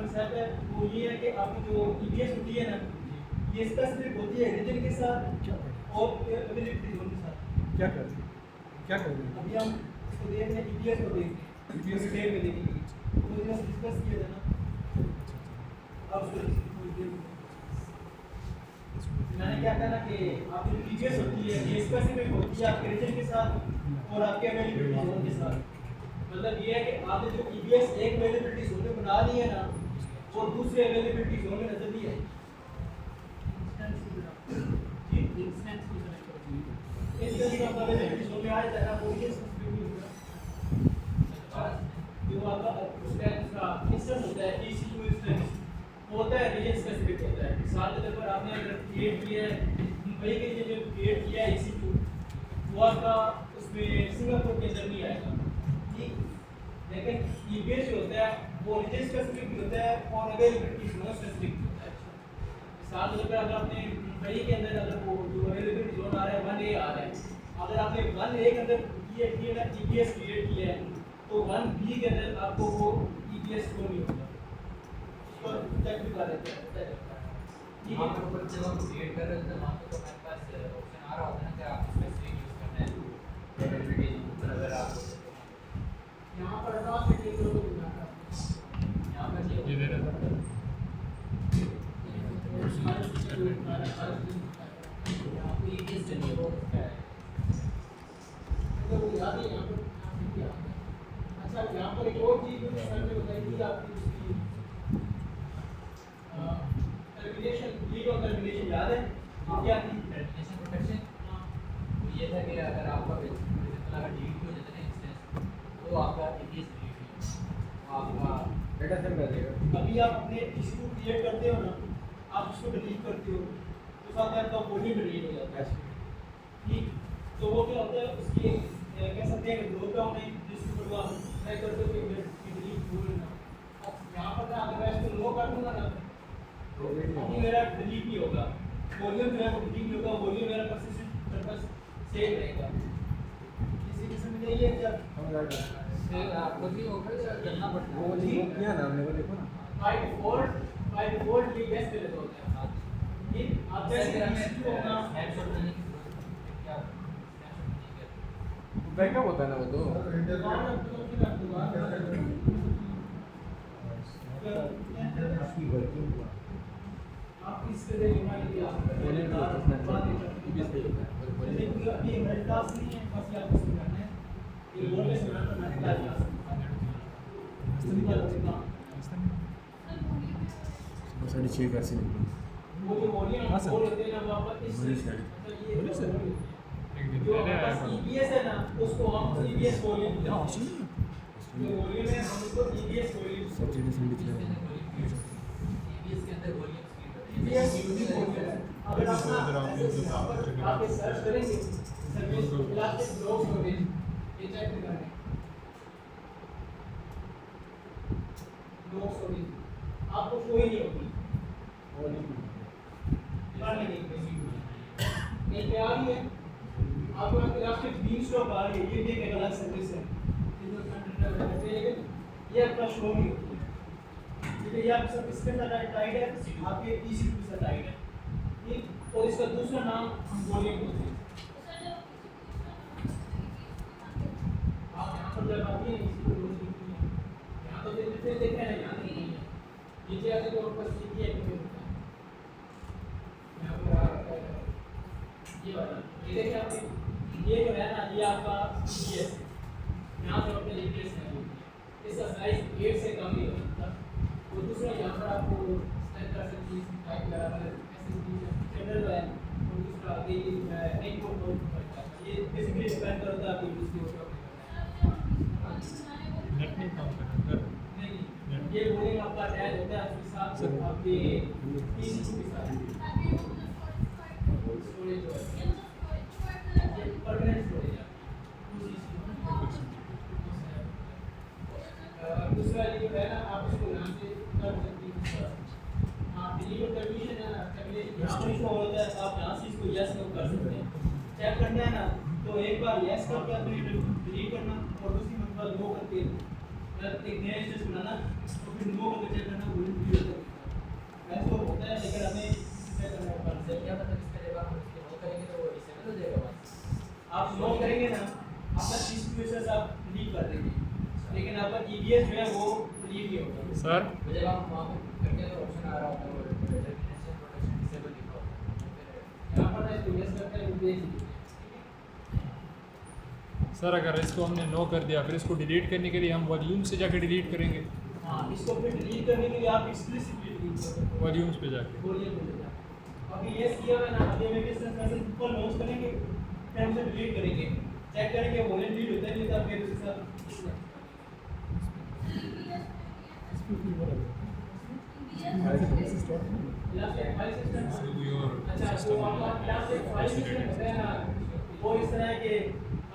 Concept है वो ये है कि आपकी जो ईपीएस होती है ना, ये स्पेसिफिक होती है रीजन के साथ और अवेलेबिलिटी जोन के साथ। क्या कर रहे हैं? अभी हम इसको देख रहे हैं, ईपीएस को देख रहे हैं, ईपीएस डिटेल में देखेंगे तो ये डिस्कस किया था ना। अब मैंने क्या कहा ना कि आपकी जो ईपीएस होती है ये स्पेसिफिक होती है आपके रीजन के साथ और आपके अवेलेबिलिटी जोन के साथ। मतलब ये है कि आपने जो ईपीएस एक अवेलेबिलिटी जोन में बना ली है ना, वो दूसरे अवेलेबिलिटी जोन में नजर नहीं आएगी। जी इंस्टेंस की तरह इस तरह का अवेलेबिलिटी जोन में आ जाता है वो ये जो आपका उसका इंस्टेंस होता है EC2 इंस्टेंस होता है रीजन स्पेसिफिक होता है। मिसाल के तौर पर आपने अगर क्रिएट किया है मुंबई के लिए जो क्रिएट किया है EC2 वो आपका उसमें सिंगापुर के अंदर नहीं आएगा, लेकिन ईपीएस जो होता है वो रीजन स्पेसिफिक भी होता है और अवेलेबिलिटी जोन स्पेसिफिक भी होता है। मिसाल के तौर पर अगर आपने मुंबई के अंदर अगर वो जो अवेलेबिलिटी जोन आ रहा है 1A आ रहा है, अगर आपने 1A के अंदर किया ना ईपीएस क्रिएट किया है तो 1B के अंदर आपको वो ईपीएस शो नहीं होगा। इसको चेक भी कर लेते हैं। यहाँ पर ऊपर जब हम क्रिएट कर रहे थे वहाँ पे तो हमारे पास ऑप्शन आ रहा होता है ना कि आप स्पेसिफिक यूज़ करना है अवेलेबिलिटी जोन अगर आप यहाँ पर एडवांस सेटिंग करो तो यहाँ पर ये दे रहा था। आपको ये केस चाहिए वो क्या है? अच्छा यहाँ पर एक और चीज मुझे सर ने बताई थी आपकी उसकी टर्मिनेशन लीड और टर्मिनेशन याद है क्या थी? टर्मिनेशन प्रोटेक्शन तो ये था कि अगर आपका अगर डिलीट हो जाता है इंस्टेंस तो आपका ईपीएस डिलीट हो आपका डेटा सेव कर देगा। अभी आप अपने इसको क्रिएट करते हो ना, आप इसको डिलीट करते हो तो साथ में आपका वॉल्यूम डिलीट हो जाता है। ठीक, तो वो क्या होता है उसकी कह सकते हैं ग्रोथ डाउन है जिसको थोड़ा ट्राई करते हो कि डिलीट हो ना। अब यहाँ पर ना अगर मैं इसको लो कर दूंगा ना तो अभी मेरा डिलीट नहीं होगा, वॉल्यूम जो है वो डिलीट नहीं होगा, वॉल्यूम मेरा परसिस्टेंट पर्पस सेम रहेगा। किसी किस्म में ये क्या फिर आपको भी होगा या करना पड़ता है? वो किया ना हमने, वो देखो ना। बाय डिफॉल्ट ये बेस्ट पे होता है। ठीक, आप जैसे EC2 होगा स्नैपशॉट लेने की जरूरत है क्या? स्नैपशॉट नहीं करते बैकअप होता है ना वो तो। आप इस तरह की माइंड अभी मेरे क्लास नहीं है, बस ये आपको समझाना है ये बोल के सुना तो मैंने क्लास साढ़े 6 का सीन वो जो वॉल्यूम बोल होते हैं ना वो आपका इस जो आपका EPS है ना उसको हम EPS वॉल्यूम जो वॉल्यूम है हम उसको EPS वॉल्यूम ईपीएस के अंदर वॉल्यूम EPS यूनिक वॉल्यूम है। अगर आप सर्च करेंगे सर्विस इलास्टिक ब्लॉक स्टोरेज ये चेक करेंगे ब्लॉक स्टोरेज आपको कोई नहीं होगी नहीं पे आ रही है आपको इलास्टिक बीम स्टॉक आ रही है, ये भी एक अलग सर्विस है लेकिन ये आपका शो नहीं होती है क्योंकि ये आपके साथ इसके साथ टाइड है, आपके EC2 के साथ टाइड है। ठीक, और इसका दूसरा नाम वॉल्यूम होता है। आप यहाँ पर जब आती है यहाँ तो फिर देखा है यहाँ नहीं है नीचे आते तो ऊपर सीधी है क्योंकि यहाँ पर ये वाला ये देखिए आपने ये जो है ना ये आपका EPS है, यहाँ से अपने EPS है इसका साइज 8 से कम नहीं हो सकता। वो दूसरा यहाँ पर आपको स्टैंड कर सकती है टाइप लगा कर SSD जनरल है और दूसरा आगे ये नेट कोड करता है। ये बेसिकली डिपेंड करता है आपकी यूज के ऊपर नेट नहीं काम कर रहा नहीं ये बोलिंग आपका अटैच होता है उसके साथ आपके EC2 के साथ स्टोरेज जो है ये परमानेंट स्टोरेज है। दूसरा ये जो है ना आप इसको यहाँ से कर सकते हैं। हाँ डिलीट कंडीशन है ना टर्मिनेशन यहाँ पर शो होता है, आप यहाँ से इसको यस नो कर सकते हैं। चेक करना है ना तो एक बार यस करके आप डिलीट करना और दूसरी मरतबा नो करके मतलब एक नया इंस्टेंस बनाना तो फिर नो को चेक करना वो भी होता है ऐसा होता है लेकिन हमें चेक करना होगा से क्या मतलब इसका जब हम इसके नो करेंगे तो वो डिसेबल हो जाएगा बस। आप नो करेंगे ना आपका चीज प्रोसेस आप लीव कर देंगे लेकिन आपका ईबीएस जो है वो लीव नहीं होगा सर तो जब आप वहाँ पे करके तो ऑप्शन आ रहा होता है वो डेफिनेशन प्रोटेक्शन डिसेबल लिखा होता है यहाँ पर ना यूएस करते हैं वो देख लीजिए सर अगर इसको हमने नो कर दिया फिर इसको डिलीट करने के लिए हम वॉल्यूम से जाके डिलीट करेंगे हाँ इसको फिर डिलीट करने के लिए आप एक्सप्लिसिटली डिलीट कर सकते वॉल्यूम्स पे जाके हो बोलिए बोलिए अभी ये किया हुआ है ना अभी हम किस तरह से ऊपर नोट करेंगे फिर हम उसे डिलीट करेंगे चेक करेंगे वॉल्यूम डिलीट होता है नहीं तो फिर उसके साथ लास्ट फाइल सिस्टम कोई और अच्छा तो आपका लास्ट एक फाइल सिस्टम होता है ना वो इस तरह के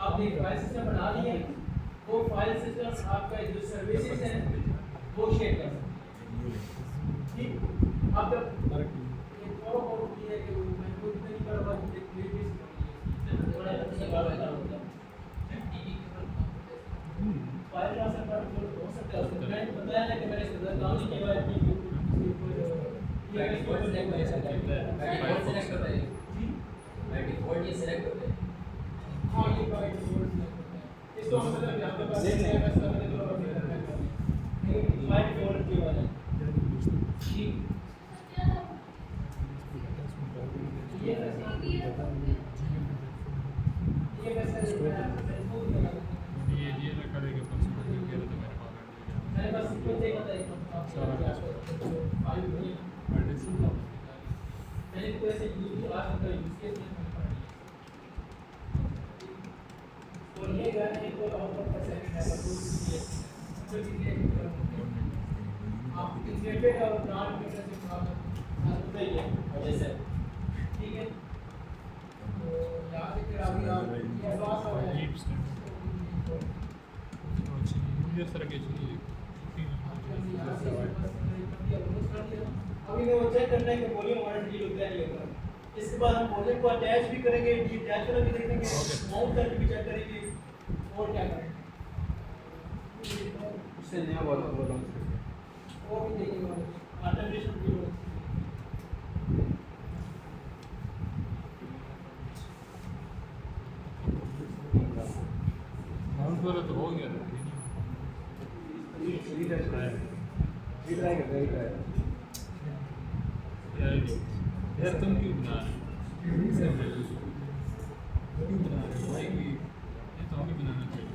आपने एक फाइल सिस्टम बना दिया वो फाइल सिस्टम आपका जो सर्विसेज है वो शेयर कर सकते हैं ठीक आप जब एक और की है कि मैं खुद नहीं कर रहा हूं एक प्लेलिस्ट बड़ा अच्छा होता है टीवी के ऊपर फाइल का सब हो सकता है उसमें मैंने बताया ना कि मैंने इस तरह काम नहीं किया है कि ये इसको सेलेक्ट कर सकते हैं डिफॉल्ट सेलेक्ट होता है जी बाय डिफॉल्ट ये सेलेक्ट होता है। हाँ ये बाय डिफॉल्ट है इसको मतलब यहाँ पे बात नहीं है बस हमने तो बाय डिफॉल्ट की वाला ठीक ये वैसे ये ना करेंगे परसों कह रहे थे मेरे पास मेरे पास इसको देखा था एक फाइल में मैंने तो ऐसे यूज आज तक यूज केस में और ये गाना एक और आउटपुट कर सकते हैं तो चीजें आप इंटीग्रेटेड और नॉन इंटीग्रेटेड से थोड़ा होता ही है वजह से ठीक है तो याद है कि आप ये एडवांस हो गया लीप स्टैंड यूजर तरह के चाहिए अभी मैं वो चेक करना है कि वॉल्यूम हमारा डिलीट होता है नहीं होता इसके बाद हम वॉल्यूम को अटैच भी करेंगे डिटैच करके भी देखेंगे माउंट करके भी चेक करेंगे और क्या करेंगे इससे नया वाला लॉन्च वो भी देखेंगे ऑटोमेशन भी होगा माउंट वाला तो हो गया था ट्राई करते हैं यार तुम क्यों बना रहे हो क्यों बना रहे हो भाई ये तो हमें बनाना चाहिए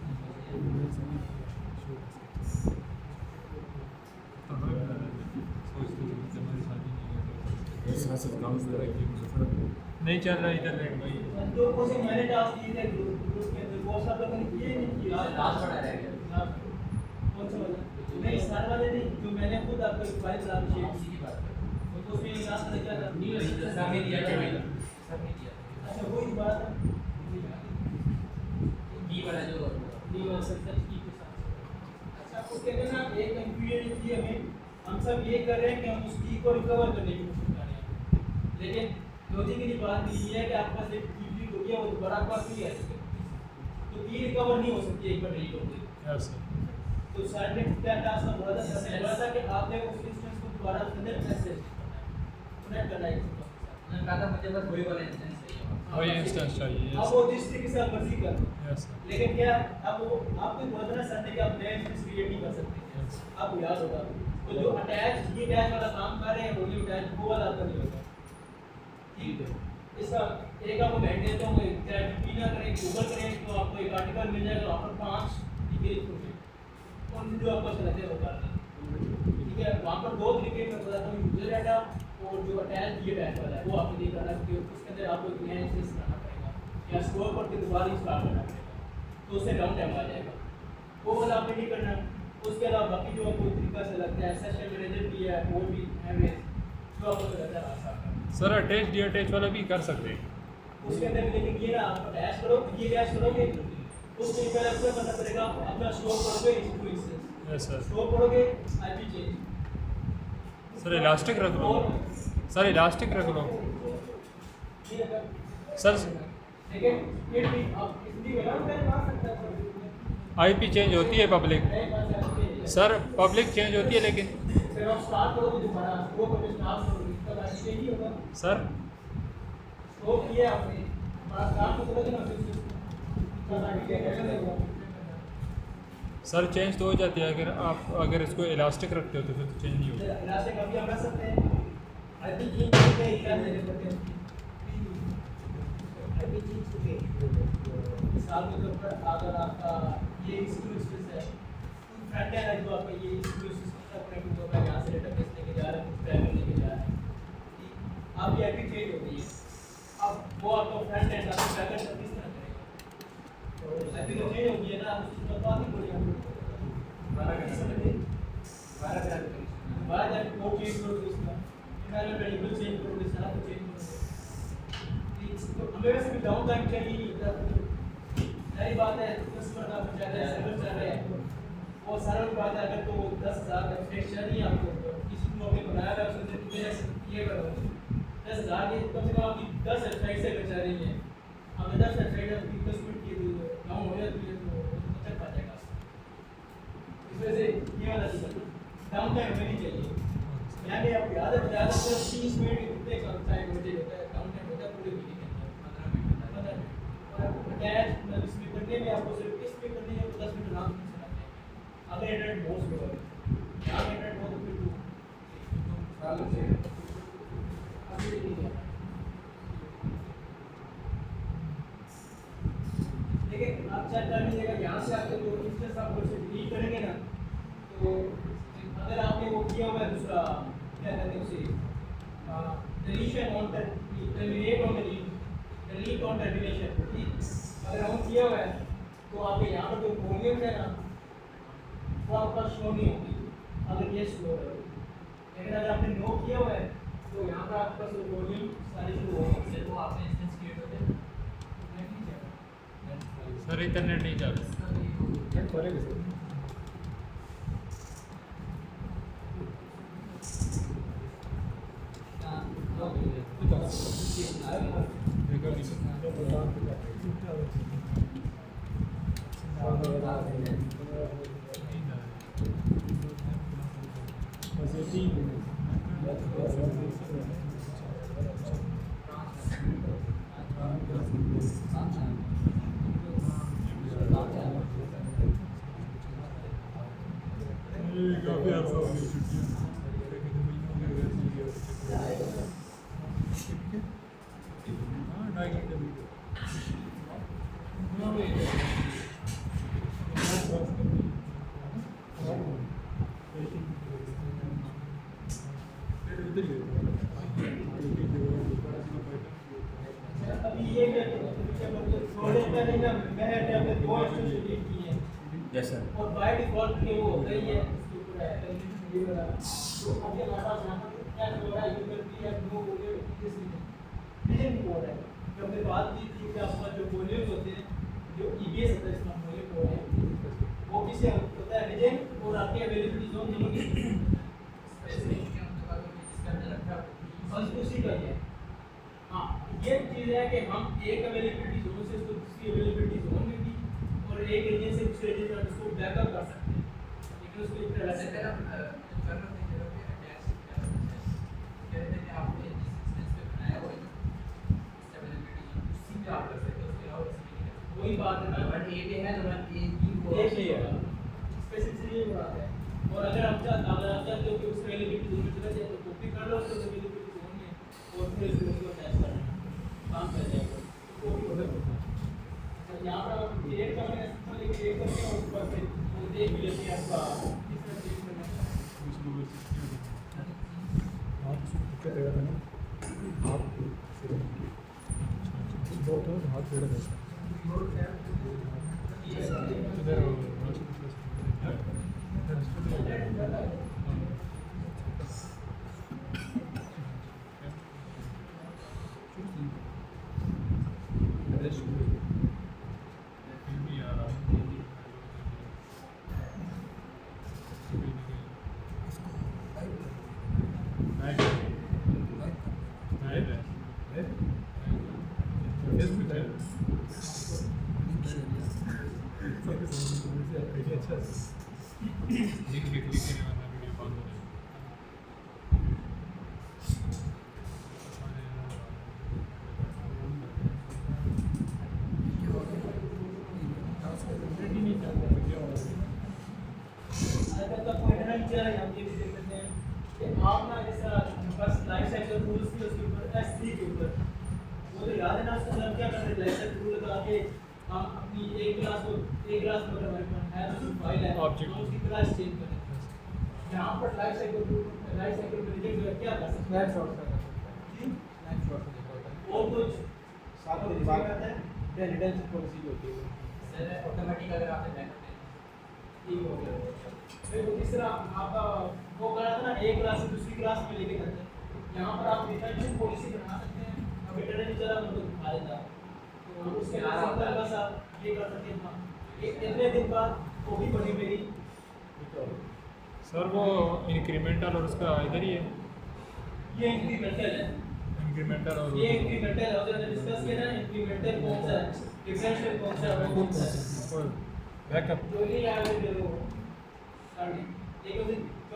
तो हमें बनाना चाहिए सोचते हो कि हमारी शादी नहीं है साथ साथ काम कर रहा है नहीं चल रहा इधर लेट भाई जो कुछ मैंने टास्क दिए थे ग्रुप के अंदर वो सब लोगों ने किए नहीं किए लास्ट वाला रह गया कौन सा वाला नहीं सारे वाले नहीं जो मैंने खुद आपको एक फाइल बना दी हम उसी की बात कर रहे हैं। तो उसमें एक लास्ट में क्या था नहीं सब में दिया था सब में दिया था अच्छा वही बात है बी वाला जो नहीं हो सकता की के साथ अच्छा उसके अंदर ना एक कंफ्यूजन थी हमें हम सब ये कर रहे हैं कि हम उस की को रिकवर करने की कोशिश कर रहे हैं लेकिन लॉजिक की बात ये है कि आपके पास एक की हो गया वो दोबारा आपके पास नहीं है तो की रिकवर नहीं हो सकती एक बार डिलीट हो गई यस तो सर ने क्या टास्क का बोला था सर ने बोला था कि आपने उस इंस्टेंस को दोबारा अंदर मैसेज कनेक्ट करना है मैंने कहा था मुझे बस वही वाला इंस्टेंस चाहिए वही इंस्टेंस चाहिए अब वो जिस तरीके से आप मर्जी कर यस लेकिन क्या अब वो आपको बोला था सर ने कि आप नए इंस्टेंस क्रिएट नहीं कर सकते आपको याद होगा तो जो अटैच ये अटैच वाला काम कर रहे हैं वही अटैच वो वाला आपका नहीं होगा ठीक है इसका एक आपको बैठ देता हूँ चैट जीपीटी ना करें गूगल करें तो आपको एक आर्टिकल मिल जाएगा वहाँ पर 5 तरीके लिखोगे कौन जो आपको अच्छा लगता है वो करना ठीक है वहाँ पर 2 तरीके मैं बताता हूँ यूजर डाटा और जो अटैच ये अटैच वाला है वो आपको नहीं करना क्योंकि उसके अंदर आपको एक नया इंस्टेंस बनाना पड़ेगा या स्टोर करके दोबारा इंस्टॉल करना पड़ेगा तो उससे डाउन टाइम आ जाएगा वो वाला आपने नहीं करना उसके अलावा बाकी जो आपको तरीका से लगता है सेशन मैनेजर भी है वो भी एवरेज जो आपको लगता है आसान सर अटैच डी अटैच वाला भी कर सकते हैं उसके अंदर लेकिन ये ना आप अटैच करो ये अटैच करोगे उसके पहले आपको करना पड़ेगा अपना स्टोर करोगे इसको इंस्टेंस यस सर स्टोर करोगे आईपी चेंज सर इलास्टिक रख लो सर इलास्टिक रख लो ये अगर सर लेकिन ये भी आप हिंदी में ना कर सकते हैं आईपी चेंज होती है पब्लिक एक बात है है सर पब्लिक चेंज होती है लेकिन फिर आप स्टार्ट करोगे दोबारा स्ट्रोक करके स्टार्ट करोगे तब आगे चेंज ही होगा सर स्ट्रोक किया आपने बड़ा स्टार्ट तो करोगे ना फिर से तब आगे चेंज नहीं होगा सर चेंज तो हो जाती है अगर आप अगर इसको इलास्टिक रखते हो तो फिर तो चेंज नहीं होगी। इलास्टिक अभी हम रख सकते हैं अभी चेंज करके इलाज देने पड़ते हैं अभी चेंज करके मिसाल के तौर पर अगर आपका ये स्क्रू स्पेस है फ्रंट एंड है जो आपका ये स्क्रू सिस्टम का कनेक्ट होगा यहाँ से डेटा बेस लेके जा रहा है कुछ ड्राइवर लेके जा रहा है अब ये अभी चेंज होती है अब वो आपका फ्रंट एंड आपका ड्राइवर सब किस तरह करेगा अभी तो चेंज हो गया ना उसमें बात ही बोलिए 12 जाके कोड चेंज करो इसका इनमें वेरिएबल चेंज करो सारा कुछ चेंज करो हमें वैसे भी डाउन टाइम चाहिए नहीं होता सही बात है कस्टमर का चल रहा है सर्वर चल रहा है वो सर्वर बात है अगर तो 10,000 एक्सपेक्ट चाहिए आपको किसी को आपने बनाया है उसने कितने ये करो 10,000 ये कम से कम आपकी 10 वेबसाइट से बचा रही है अब 10 वेबसाइट आपकी कस्टमर की डाउन हो जाती है तो तक पा जाएगा इस वजह से ये वाला चीज़ डाउन टाइम होनी चाहिए यहाँ पे आपको याद है ज़्यादा सिर्फ 30 मिनट कितने का टाइम होते होता है डाउन टाइम होता है पूरे वीडियो के अंदर 15 मिनट और अटैच इसमें करने में आपको सिर्फ इस पे करने में 10 मिनट आराम से चलाते हैं अगर इंटरनेट बहुत स्लो है यहाँ इंटरनेट बहुत फिर चालू से अभी नहीं है देखिए आप चेक कर लीजिएगा यहाँ से आपको जो इंस्टेंस आप डिलीट करेंगे ना तो अगर आपने वो किया हुआ है दूसरा क्या कहते हैं उसे deletion on terminate on delete on termination अगर हम किया हुआ है तो आपके यहाँ पर जो वॉल्यूम है ना वो आपका शो नहीं होगी अगर ये स्लो है लेकिन अगर आपने नो किया हुआ है तो यहाँ पर आपका वॉल्यूम सारी शो होगी वो आपने इंस्टेंस क्रिएट होते हैं सर इंटरनेट नहीं चल रहा करेगा सर देखो भी काफ़ी अर्सा हो गई छुट्टियाँ हाँ 2.5 घंटे वीडियो अभी ये थोड़े पहले ना मैं अपने 2 इंस्टेंस डिलीट किए हैं यस सर और बाय डिफॉल्ट के वो होता ही है उसके ऊपर है ये वाला तो अब ये हमारा यहाँ पर क्या हो रहा है यूजर भी है नो वॉल्यूम किस रीजन कोड है जो हमने बात की थी कि आपका जो वॉल्यूम होते हैं जो ईबीएस होता है इसका वॉल्यूम कोड है वो किसे होता है रीजन और आपके अवेलेबिलिटी जोन दोनों की स्पेसिफिक के अंदर रखा बस उसी का ही है हाँ ये चीज़ है कि हम एक अवेलेबिलिटी जोन से उसको दूसरी अवेलेबिलिटी जोन में भी और एक रीजन से दूसरे रीजन में उसको बैकअप कर सकते हैं लेकिन उसको इतना वैसे अलग अगर हम कर रहे थे जब भी अटैच कह रहे थे कि आपने जिस इंस्टेंस पे बनाया हुआ है स्टेबिलिटी उसी पे आप कर सकते हो उसके अलावा किसी में नहीं कर सकते वही बात है ना बट ए पे है तो बट ए बी को एक ही है स्पेसिफिकली ये बात है और अगर आप चाहते हो कि उस अवेलेबिलिटी जोन में चला जाए तो कॉपी कर लो उसको अवेलेबिलिटी जोन में और फिर उसको अटैच कर काम कर जाएगा तो अच्छा यहाँ पर आप क्रिएट करने का लेकिन एक करके और ऊपर से वो देख भी लेते हैं आपका किस तरह से करना है आप दिक्कत है ना आप बहुत हो हाथ फेड़ देता अच्छा लिख लिख लिख के ना वीडियो बंद हो जाए। रेडी नहीं था क्या हो रहा अगर तो कोई ना चल रहा हम ये भी देख लेते हैं कि आप ना जैसा बस लाइफ साइकिल रूल्स के उसके ऊपर S3 के ऊपर वो तो याद है ना उसका हम क्या करते हैं लाइफ साइकिल रूल लगा के हम अपनी एक क्लास में हमारे पास है तो फाइल है Object. हम उसकी क्लास चेंज कर देते हैं यहाँ पर लाइफ साइकिल में रिजेक्ट क्या कर सकते स्नैप शॉट का स्नैप शॉट का देखा होता है हैं और कुछ साथ में बात करते हैं रिटेंशन पॉलिसी जो होती है सर ऑटोमेटिक अगर आपने बैक ठीक हो गया देखो इस तरह आपका वो करा था ना एक क्लास से दूसरी क्लास में लेके जाते हैं यहाँ पर आप रिटेंशन पॉलिसी बना सकते हैं अब इंटरनेट नहीं चला उनको दिखा देता तो उसके बाद सिंपल बस आप ये कर सकते हैं इतने दिन बाद वो भी बनी मेरी सर वो इंक्रीमेंटल और उसका इधर ही है, ये इंक्रीमेंटल है इंक्रीमेंटल और ये इंक्रीमेंटल है और डिस्कस किया ना इंक्रीमेंटल कौन सा है डिफरेंशियल कौन सा है वो कौन सा है बैकअप। जो ये याद है देखो सामने एक जो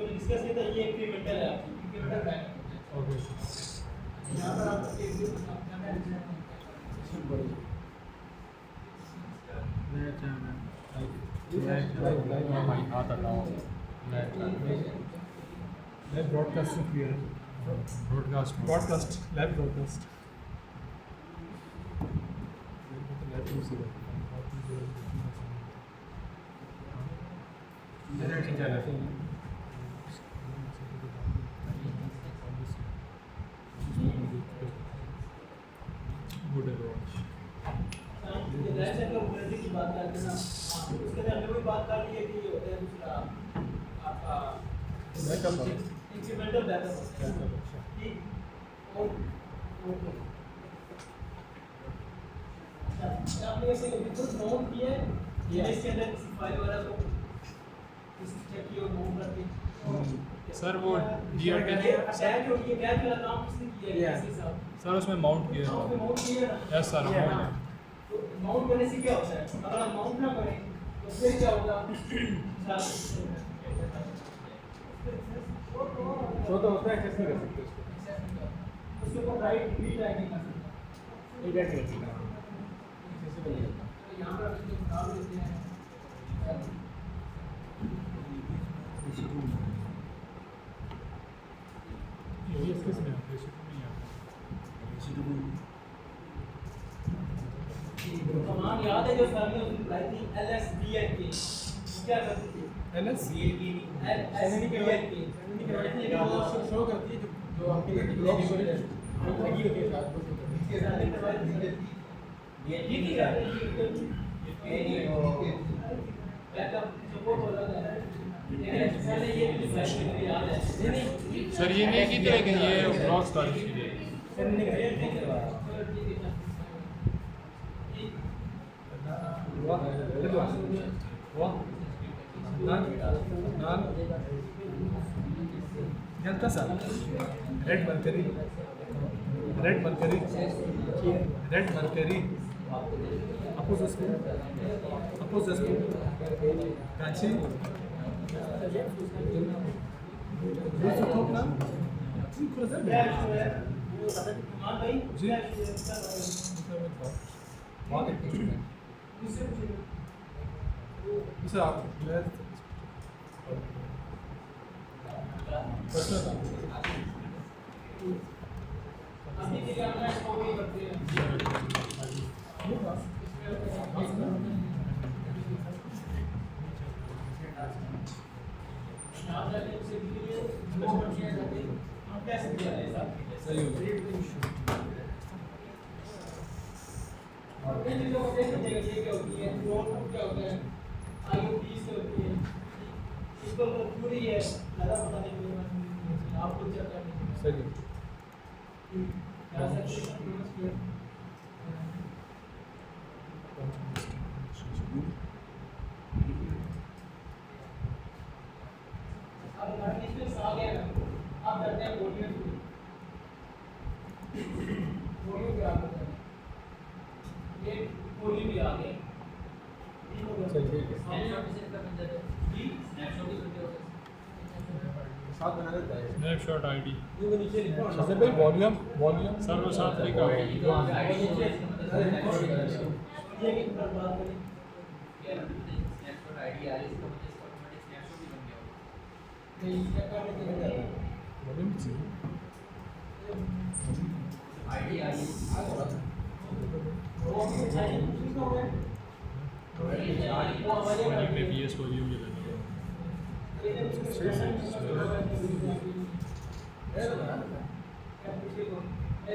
डिस्कस किया था ये इंक्रीमेंटल है इंक्रीमेंटल बैकअप ओके यहाँ पर आप एक दिन भाई हाथ हटाओ। लाइव ब्रॉडकास्ट क्लियर है broadcast broadcast live broadcast good watch. ये लाइफ साइकिल ऑपरेटिंग की बात करते हैं ना उसके अंदर हमने वही बात कर ली है कि ये होता है दूसरा आपका बैकअप इंक्रीमेंटल बैकअप ठीक और अच्छा आपने ऐसे बिल्कुल नोट किया है या इसके अंदर किसी फाइल वगैरह को किसी चेक किया और नोट करके सर वो DRT टैग जो ये टैग वाला काम किसने किया है किसी साहब सर उसमें माउंट किया हाँ, है। उसमें माउंट किया है ना यस सर हाँ। माउंट तो माउंट करने से क्या होता है अगर हम माउंट ना करें तो फिर क्या होगा शो तो होता है एक्सेस नहीं कर सकते उसको उसके ऊपर राइट रीड नहीं कर सकता ये बैठ रहती है एक्सेसिबल नहीं होता तो यहाँ पर हम जो नाम लेते हैं ये किस में आता है? इसमें नहीं आता। कमांड याद है जो सर ने उसमें बताई थी LSDNK क्या करती थी LS LSDNK शो करती है जो आपके लगी होती है साथ इसके साथ एक दवाई ये ठीक है बैकअप सपोर्ट हो रहा है सर ने ये भी फैशन याद है नहीं सर ये नहीं की थी लेकिन ये ब्लॉक्स था इसके लिए। सर नहीं कर Delta sir. Red mercury. Red mercury. Red mercury. Oppose the spoon. Oppose the spoon. Kanchi. Use the top now. मान भाई जी। बहुत सर आप अभी के कैमरा इसको भी करते हैं आप जाके उसे के लिए नंबर शेयर करते हैं हम कैसे दिया है साहब सही हो गया। और इन चीजों को देख लीजिएगा ये क्या होती है ड्रोन क्या होता है IoT से होती है इसको तो पूरी है ज़्यादा पता नहीं मेरे पास आपको क्या करना है सही है। क्या सकते हैं अब नोटिफिकेशन आ गया ना अब करते हैं वॉल्यूम वॉल्यूम क्या होता है ये वॉल्यूम भी आ गया सही ठीक है। जी स्नैपशॉट साथ बना देता है स्नैपशॉट आईडी सबसे पहले वॉल्यूम सर्वर साथ लिखा ये कि बात करें स्नैपशॉट आईडी आ रही है इसका मतलब इसका ऑटोमेटिक स्नैपशॉट भी बन गया होगा नहीं इसका काम नहीं वॉल्यूम चाहिए आईडी आ रही है में PS वॉल्यूम भी लगा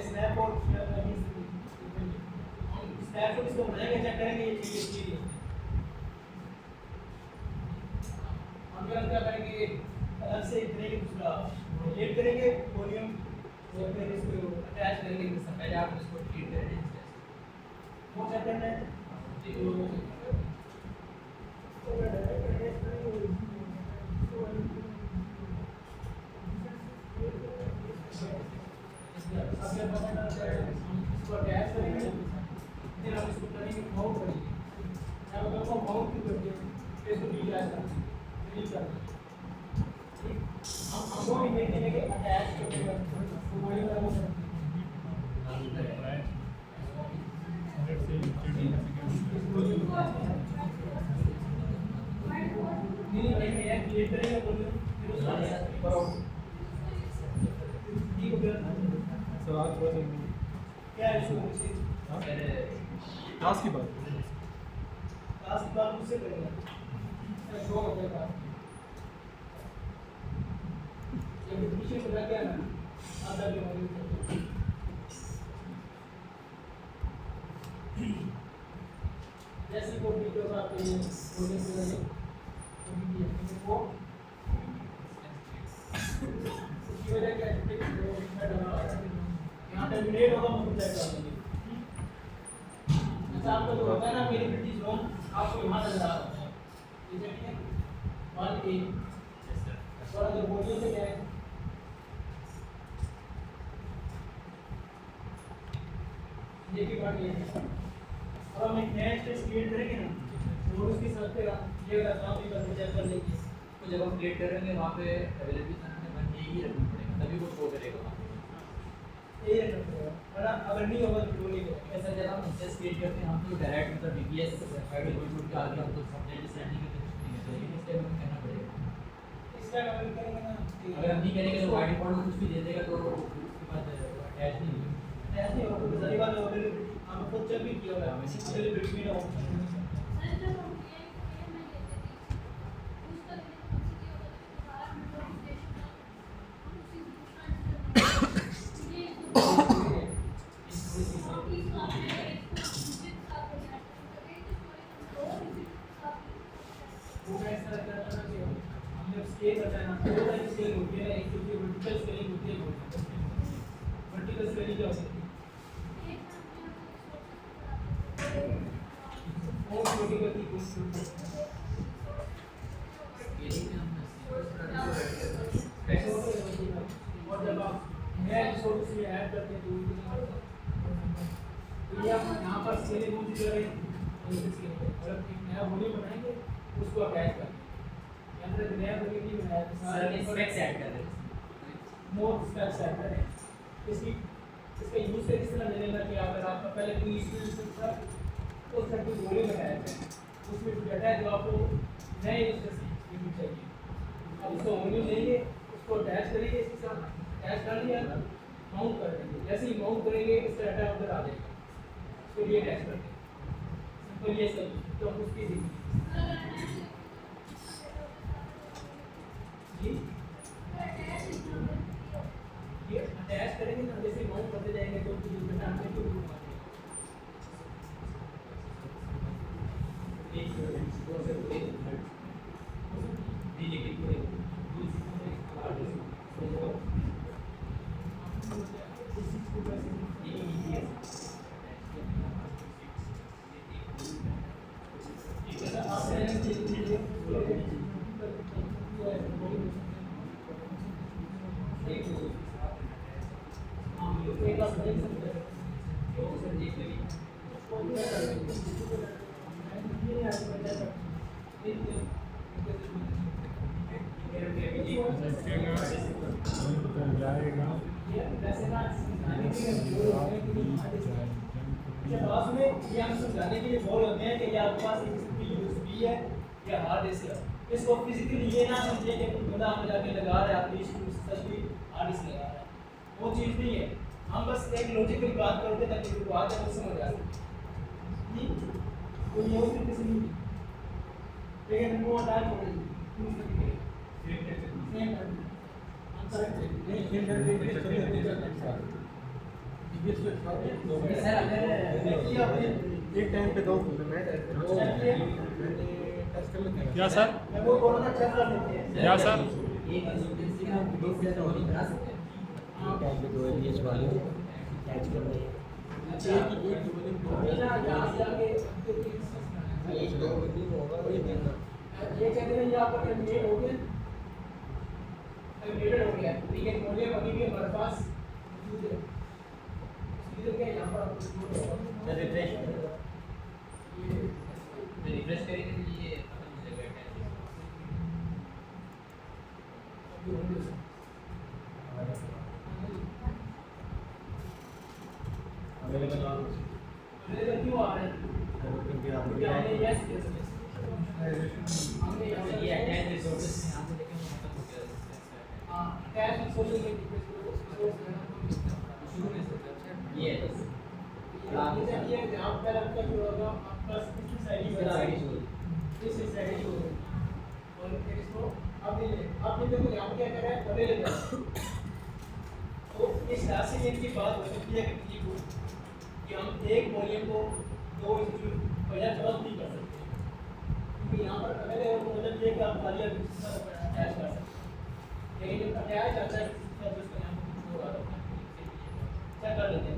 स्नैपशॉट इसको बनाएंगे चेक करेंगे ये चीज हम क्या करेंगे अलग से करेंगे दूसरा एड करेंगे वॉल्यूम और फिर इसको अटैच करेंगे इसके साथ पहले आप इसको ट्रीट करें वो चेक करना है इसको अटैच करेंगे फिर हम इसको करेंगे माउंट करेंगे यहाँ पर हम माउंट भी करके फिर इसको डिलीट करना हम वो भी देखेंगे कि अटैच करेंगे तो वही वाला नहीं मैं क्रिएट करेंगे बोलिए फिर उसको ठीक हो गया सर आज थोड़ा सा क्या है इसको टास्क की बात टास्क बात मुझसे करेंगे शो हो गया ये पीछे को लग गया ना आधा भी हो जैसे को वीडियो का पे बोलने से लगे वो उसकी वजह क्या है यहाँ टर्मिनेट होगा मतलब चेक कर लेंगे अच्छा आपको जो होता है ना मेरी ब्रिटिश जोन आपको यहाँ नजर आ रहा है ठीक है 1 ए थोड़ा जो बोलिए से क्या है ये की बात ये है अब हम एक नया स्पेस क्रिएट करेंगे ना तो उसके साथ फिर ये वाला काम भी करके चेक कर लेंगे तो जब हम क्रिएट करेंगे वहाँ पे अवेलेबल वन ही रखना पड़ेगा तभी वो शो करेगा वहाँ पे ये रखना पड़ेगा वरना अगर नहीं होगा तो वो नहीं करेगा ऐसा जब हम इंस्टेंस क्रिएट करते हैं हम तो डायरेक्ट मतलब VPS फाइल कोड छोड़ के आगे हम तो सबनेट सेटिंग करते कुछ नहीं करते लेकिन इस टाइम हमें करना पड़ेगा इसका काम करेंगे ना अगर हम नहीं करेंगे तो बाय डिफॉल्ट कुछ भी दे देगा तो उसके बाद अटैच नहीं होगा ऐसे होगा तो सारी बात अवेलेबल हम खुद चेक भी किया हुआ है अवेलेबिलिटी भी ना हो वो कैसा रहता है ना कि हमने स्केल बताया ना दो टाइप की स्केल होती है एक होती है वर्टिकल स्केलिंग होती है वर्टिकल स्केलिंग क्या होती है वो वर्टिकल की कैसे होता है और जब आप नया रिसोर्स में ऐड करते हैं तो ये आप यहाँ पर स्केलिंग कौन सी करें और एक नया वॉल्यूम बनाएंगे उसको अटैच कर यहाँ पर नया वॉल्यूम नहीं बनाया सर स्पेक्स ऐड कर दें मोर स्पेक्स ऐड करें इसका यूज से इस तरह मिलेगा कि अगर आपका पहले कोई इंस्टीट्यूशन था तो उसका कोई वॉल्यूम लगाया जाए उसमें कुछ डाटा है जो आपको नए यूज से चाहिए अब उसको वॉल्यूम लेंगे उसको अटैच करेंगे इसके साथ अटैच कर लिया माउंट कर देंगे जैसे ही माउंट करेंगे इसका डाटा उधर आ जाएगा इसको लिए अटैच कर देंगे सिंपल ये सही तो हम उसकी जी ये अटैच करेंगे ना जैसे माउंट करते जाएंगे तो कुछ डाटा हमने को आ Thank you. ये वैसे ना समझाने के लिए बोल होते हैं कि जब बाद में ये हम समझाने के लिए बोल होते हैं कि ये आपके पास एक यूएसबी है या हार्ड डिस्क है। इसको फिजिकली ये ना समझे कि बंदा हमें जाके लगा रहा है आपकी तस्वीर हार्ड डिस्क लगा रहा है, वो चीज़ नहीं है। हम बस एक लॉजिकल बात करते हैं ताकि वो बात है वो समझ आ सके। तो ये उस तरीके से नहीं, लेकिन वो अटैच हो रही है एक टाइम पे दो क्या सर? क्या सर? ये कहते हैं यहाँ पर एलिमिनेट हो गया, एलिमिनेटेड हो गया, लेकिन वॉल्यूम अभी भी हमारे पास मौजूद है। इसलिए क्या यहाँ पर आपको रिफ्रेश करेंगे तो ये पता नहीं चलेगा अवेलेबल क्यों आ रहा है? क्योंकि हमने यस किया था। हमने ये अटैच रिसोर्सेज में यहाँ से लेके खत्म हो गया है। हाँ, अटैच सोशल मीडिया शुरू में से ये है ये जहाँ पर आपका जो होगा आपका इस साइड बना है, इस साइड जो और फिर इसको अब ये देखो यहाँ क्या कर रहा है अवेलेबल। तो इस राशि में इनकी बात हो सकती है कि हम एक वॉल्यूम को दो बजाय क्रॉस नहीं कर सकते, क्योंकि यहाँ पर अवेलेबल को मतलब ये कि आप खाली अटैच कर सकते हैं, लेकिन जब अटैच आता है तब उसको यहाँ पर कुछ और आता है। क्या कर लेते हैं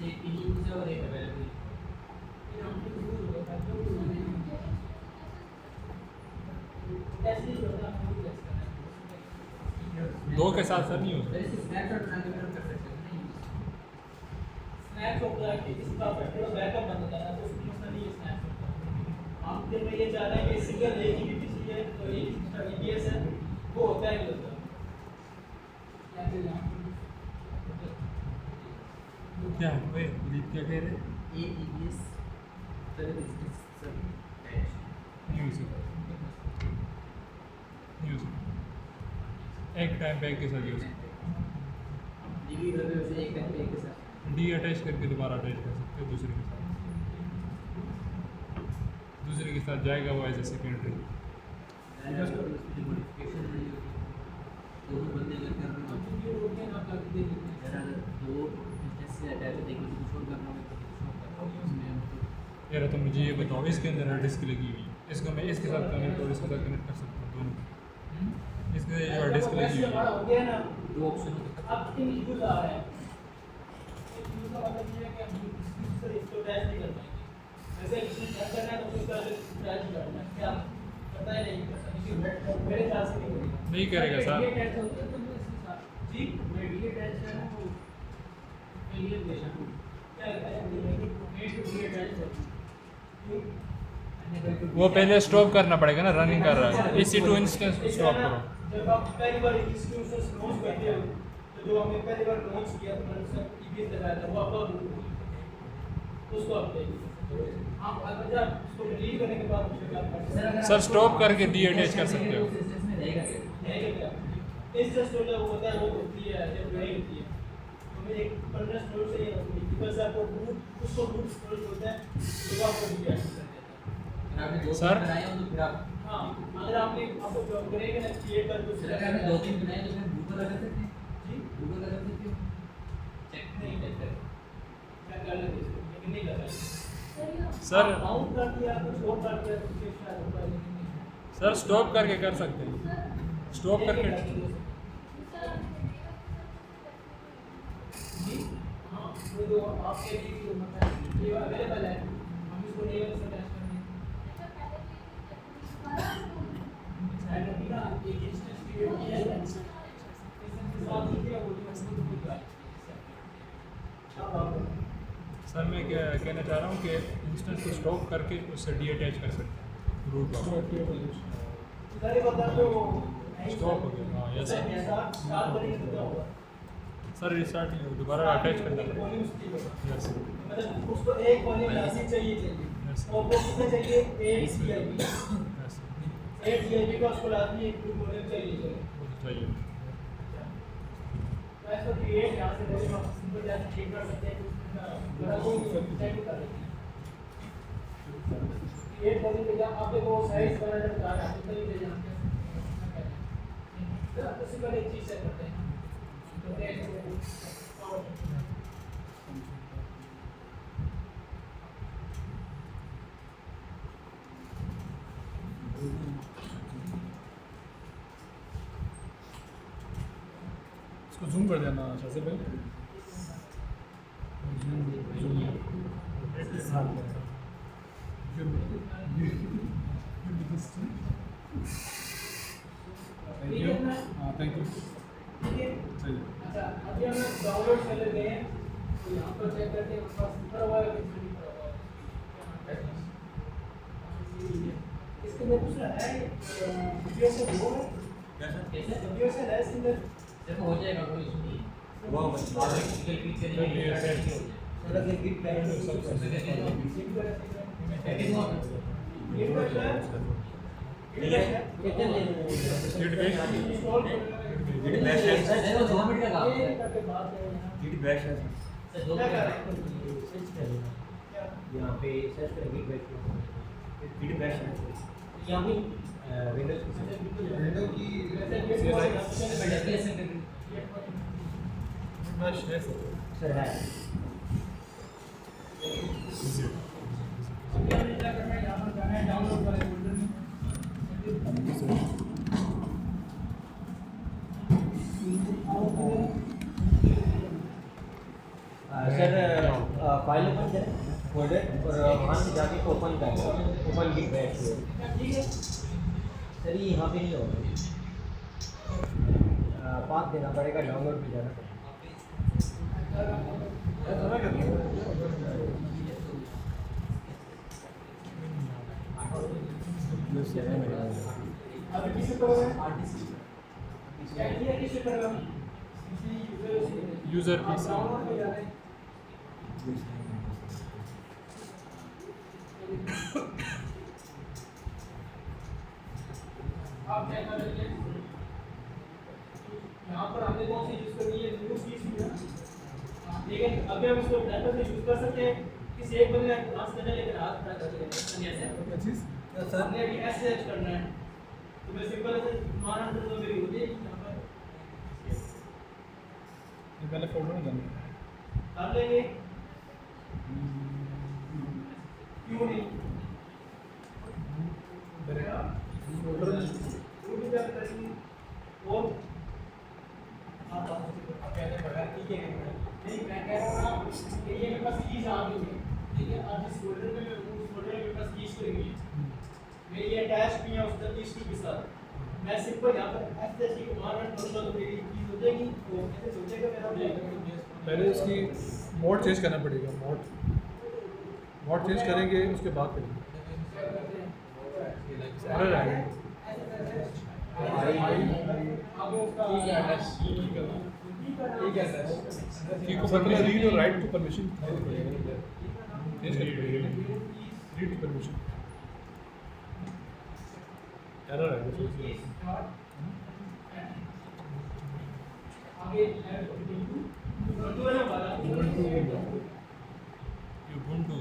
एक यूज है और एक अवेलेबल दो के साथ सर नहीं हो सकता। वैसे स्नैपशॉट बना के कर सकते हैं नहीं स्नैपशॉट की इसका थोड़ा बैकअप बनता है तो उसमें उसका नहीं है स्नैपशॉट। हम जब ये चाह रहे हैं कि सिंगल एक ही पीसी है तो ये इसका ईपीएस है वो होता है नहीं होता क्या वे क्या कह रहे? एक ईपीएस तरह से नहीं हो सकता, नहीं हो सकता। एक टाइम पे एक के साथ यूज डिलीट कर दो उसे एक टाइम पे एक के साथ डी अटैच करके दोबारा अटैच कर सकते हो दूसरे के साथ जाएगा वो एज ए सेकेंडरी। मॉडिफिकेशन दोनों बंदे अगर कर रहे हो जरा दो इंस्टेंस से अटैच है देखो कुछ और करना है तो कुछ और करना होगा उसमें हम तो यार तो मुझे ये बताओ इसके अंदर हार्ड डिस्क लगी हुई है, इसको मैं इसके साथ कनेक्ट और इसके साथ कनेक्ट कर सकता हूँ दोनों। इसके जो हार्ड डिस्क लगी हुई हो गया ना। दो ऑप्शन होते अब तीन यूज आ रहा है, एक यूज का मतलब ये है कि हम इसको अटैच नहीं कर पाएंगे। वैसे इसमें क्या करना है तो उसका अटैच करना है, क्या पता है नहीं करता, लेकिन मेरे ख्याल से नहीं करेगा। नहीं करेगा सर। ये अटैच होता है तो इसके साथ जी ये अटैच है ना वो ये देना क्या है मेड टू बी अटैच होती है। वो पहले स्टॉप करना पड़ेगा ना, रनिंग कर रहा है EC2 इंस्टेंस स्टॉप करो। जब आप पहली बार इंस्टीट्यूशंस लॉन्च करते हो तो जो हमने पहली बार लॉन्च किया तो मैंने सब ईपीएस लगाया था वो आपका उसको आप देखिए आप अगर जब उसको डिलीट करने के बाद उसके बाद सर स्टॉप करके डी अटैच कर सकते हो। इंस्टेंस में रहेगा क्या इस जस्ट जो होता है वो होती है जब नहीं होती है तो मैं एक 15 स्टोर से ये होती है बस आपको रूट उसको रूट स्टोर होता है तो आपको डी अटैच कर देता है। आपने दो सर? तीन बनाए हो तो फिर आप हाँ अगर आपने आपको जॉब करेंगे ना क्रिएट कर तो अगर आपने दो तीन बनाए तो फिर गूगल लगा सकते हैं जी गूगल लगा सकते हो चेक नहीं करते क्या कर लेते हैं लेकिन नहीं कर रहे सर काउंट कर दिया कुछ और कर दिया तो फिर शायद होगा लेकिन नहीं। सर स्टॉप करके कर सकते हैं, स्टॉप करके जी हाँ वो जो आपके लिए जो मतलब ये अवेलेबल है हम इसको लेवल से अटैच कर देंगे शायद अभी ना एक इंस्टेंस क्रिएट किया है इंस्टेंस के साथ ही क्या बोलिए उसको तो कोई बात सर मैं क्या कहना चाह रहा हूँ कि इंस्टेंस को स्टॉप करके उससे डी अटैच कर सकते हैं रूट लॉक। इधर ही बता दो स्टॉप हो गया हाँ यस सर स्टार्ट करेंगे तो क्या होगा? सर रिस्टार्ट दोबारा अटैच करना पड़ेगा यस मतलब उसको एक वॉल्यूम ऐसी चाहिए Yes. और वो कितना चाहिए 8 CIB यस 8 CIB का उसको लाजमी एक वॉल्यूम चाहिए वो तो चाहिए मैं इसको क्रिएट यहाँ से वॉल्यूम आप सिंपल जैसे ठीक कर सकते हैं बड़ा को सेट कर लेते हैं क्रिएट वॉल्यूम पे जब आप देखो साइज बना जब बता रहा है तो नहीं दे जानते तो उससे पहले एक चीज सेट करते हैं तो इसको जूम कर देना शासिर भाई जूम जूम थैंक यू हाँ थैंक यू ठीक है सही है अच्छा अभी हम डाउनलोड कर लेते हैं तो यहाँ पर चेक करते हैं ऊपर ऊपर हुआ है कि नहीं ऊपर हुआ है इसके में दूसरा है वीडियो से वो है कैसे वीडियो से है सिंगल देखो हो जाएगा कोई इशू नहीं वो बस आगे क्लिक करिए चलो फिर गिट बैक सर 2 मिनट का काम है गिट बैश है सर 2 मिनट यहाँ पे सर्च करें गिट बैश गिट बैश है यहाँ पे विंडोज की सर है डाउनलोड करें सर फाइल ओपन करें फोल्डर और वहाँ से जाके ओपन करें ओपन गिट बैश सर ये यहाँ पे नहीं होगा पाथ देना पड़ेगा डाउनलोड भी जाना पड़ेगा अभी किसी को आईडी किसी पर यूजर पीसी डाउनलोड हो जाए आप क्या कर रहे हैं यहाँ पर हमने कौन सी यूज करनी है न्यू पीसी है लेकिन अभी हम इसको डाटा से यूज कर सकते हैं किसी एक बंदे ने क्लास करना लेकिन हाथ खड़ा कर दिया क्या चीज़ सर ने अभी ऐसे करना है तो मैं सिंपल ऐसे माना तो मेरी हो जाएगी यहाँ पर ये पहले फोल्डर में जाना कर लेंगे क्यों नहीं फोल्डर में वो भी क्या करेंगे और आप कहते हैं बगैर ठीक है नहीं मैं कह रहा हूँ कि ये मेरे पास कीज आ गई है ठीक है आप इस फोल्डर में उस फोल्डर में मेरे पास कीज करेंगे मैं ये अटैच भी है उस तक कीज के साथ मैं सिंपल यहाँ पर एसएसडी को मार रन करूँगा तो मेरी कीज हो जाएगी तो ऐसे सोचेगा मेरा पहले इसकी मोड चेंज करना पड़ेगा मोड चेंज करेंगे उसके बाद करेंगे सारे रहेंगे की को पता रीड और राइट को परमिशन रीड परमिशन एरर है आगे ubuntu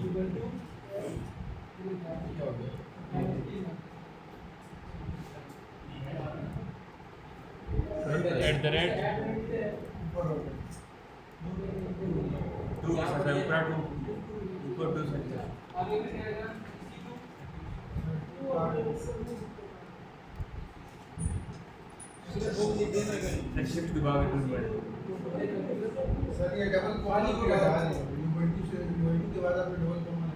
at the rate to ऊपर टू सकते आगे क्या रहेगा शिफ्ट दबा के टू पर सर ये डबल कॉमा के बाद है यूनिटी से यूनिटी के बाद आपने double comma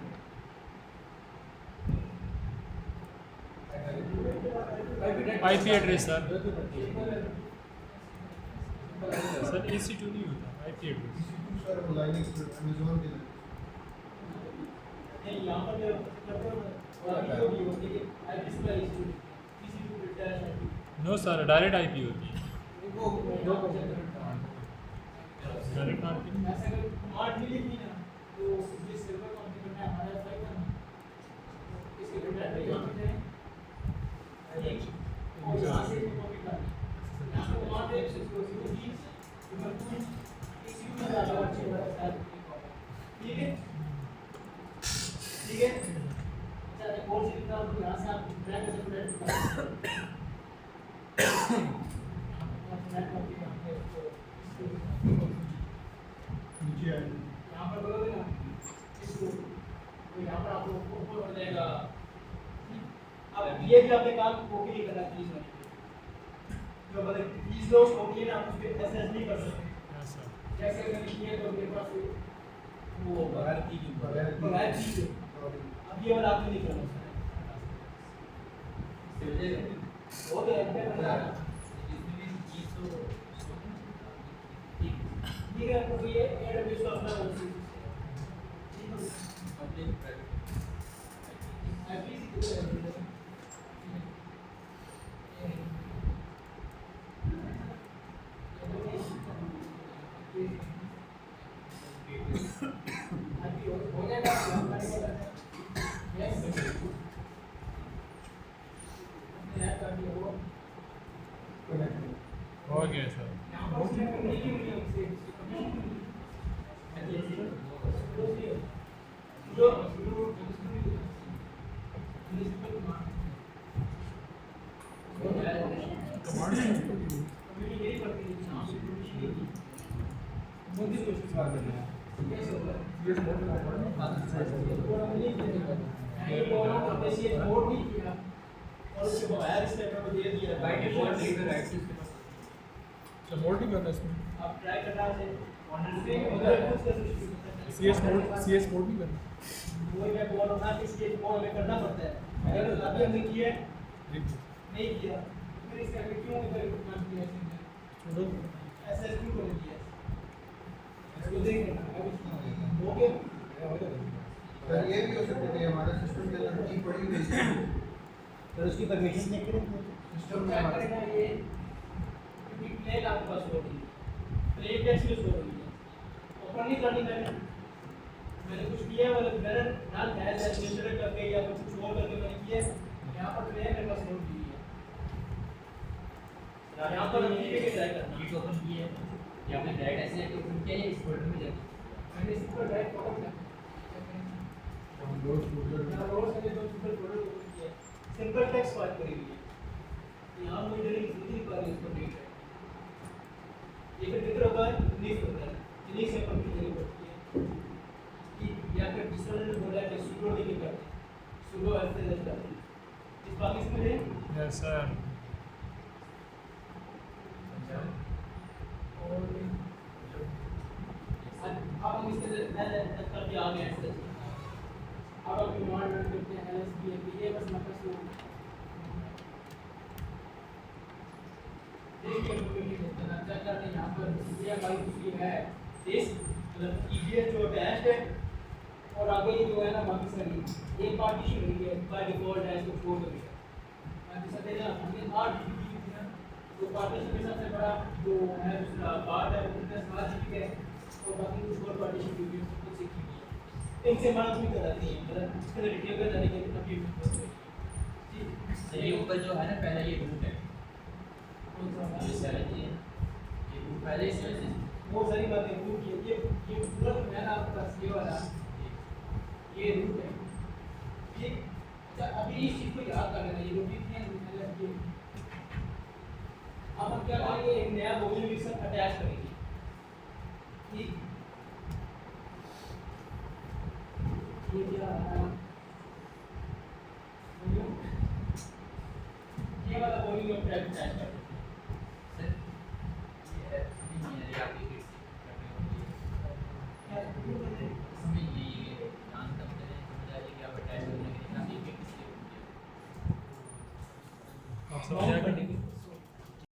IP address sir EC2 नहीं होता IP address sir lining Amazon के लिए नहीं यहाँ पर जो और भी होती है आई डिस्प्ले किसी भी data no sir, direct IP होती है। वो डायरेक्ट आईपी ऐसा अगर कमांड मिली थी ना तो जिस सर्वर को हमने करना है हमारा फाइल का इसके डेटा पे यहाँ पे जाएं एक और यहाँ से कॉपी करना यहाँ पे कमांड है इसको सीधे कीज नंबर 2 इस यू में डाला हुआ है ठीक है ठीक है। अच्छा एक और चीज बता दूं यहाँ से आप ड्रैग करके ड्रैग कर नीचे आए यहाँ पर करोगे ना इसको तो यहाँ पर आपको ऊपर हो जाएगा। अब ये भी आपने काम कॉपी नहीं करना कीज में जो मतलब कीज लो कॉपी है ना आप उसके एसएस नहीं कर सकते यस सर। जैसे मैंने किया तो मेरे पास वो बगैर की बगैर बगैर की अब ये वाला आपने नहीं करना वो तो ऐसे करना है ठीक है तो ये एडब्ल्यूएस का अपना वो चीज हो गया सर। सीएस मोड में अच्छा मोड नहीं करना इसमें आप ट्राई करना है सीएस मोड नहीं करना वही मैं बोल रहा था कि इसके मोड में करना पड़ता है अगर अभी हमने किया है, ठीक है नहीं किया फिर इसका क्यों इधर काम किया छोड़ो ऐसा क्यों कर दिया इसको देखना ओके सर ये भी हो सकता है हमारे सिस्टम के अंदर की पड़ी हुई है तो उसकी परमिशन चेक करें सिस्टम में क्या हमारे करेगा ये क्योंकि प्लेन आपके पास हो रही है प्लेन टेक्स्ट यूज हो रही है ओपन नहीं करनी मैंने कुछ किया मतलब मैंने नाम एज एडमिनिस्ट्रेटर करके या कुछ और करके मैंने किया यहाँ पर प्लेन मेरे पास नोट दी है यहाँ पर हम लिख के ट्राई करना ये ओपन किया है या आपने डायरेक्ट ऐसे ओपन किया है इस फोल्डर में जाके मैंने इस पर डायरेक्ट ओपन किया हम रोज यूजर यहाँ रोज मैंने जो सिंपल फोल्डर ओपन किया सिंपल टेक्स्ट फाइल करी हुई है यहाँ मुझे नहीं पा रही इसको डेट है ये फिर कितना होगा 19 होता है 19 से कंप्लीट करनी पड़ती है कि या फिर दूसरा ने बोला है कि सुडो लिख कर सुडो ऐसे करते हैं इस बाकी इसमें है यस सर। और अब हम इसके करके आ गए ऐसे अब हम कमांड रन करते हैं lsbmp ये बस मतलब से देखिए कम्युनिटी देना चेक करते हैं यहाँ पर ये हमारी दूसरी है इस मतलब EBS जो अटैच्ड है और आगे ये जो है ना बाकी सारी एक पार्टीशन हुई है बाय डिफॉल्ट है इसको छोड़ दो बाकी सब देना हमने 8 GB की थी ना तो पार्टीशन में सबसे बड़ा जो है दूसरा पार्ट है वो 7 GB है और बाकी कुछ और पार्टीशन हुई है कुछ से की है इनसे हमारा कुछ कराती है मतलब इसके डिटेल में जाने के लिए अभी ये ऊपर जो है ना पहला ये रूट है कौन सा ये सारा ये रूट पहले से बहुत सारी बातें रूट ये पूरा मैंने आपके पास ये वाला ये रूट है ठीक अच्छा अभी इस चीज को याद कर लेना ये रूट है ये अब हम क्या करेंगे एक नया वोल्यूम मिक्सर अटैच करेंगे ठीक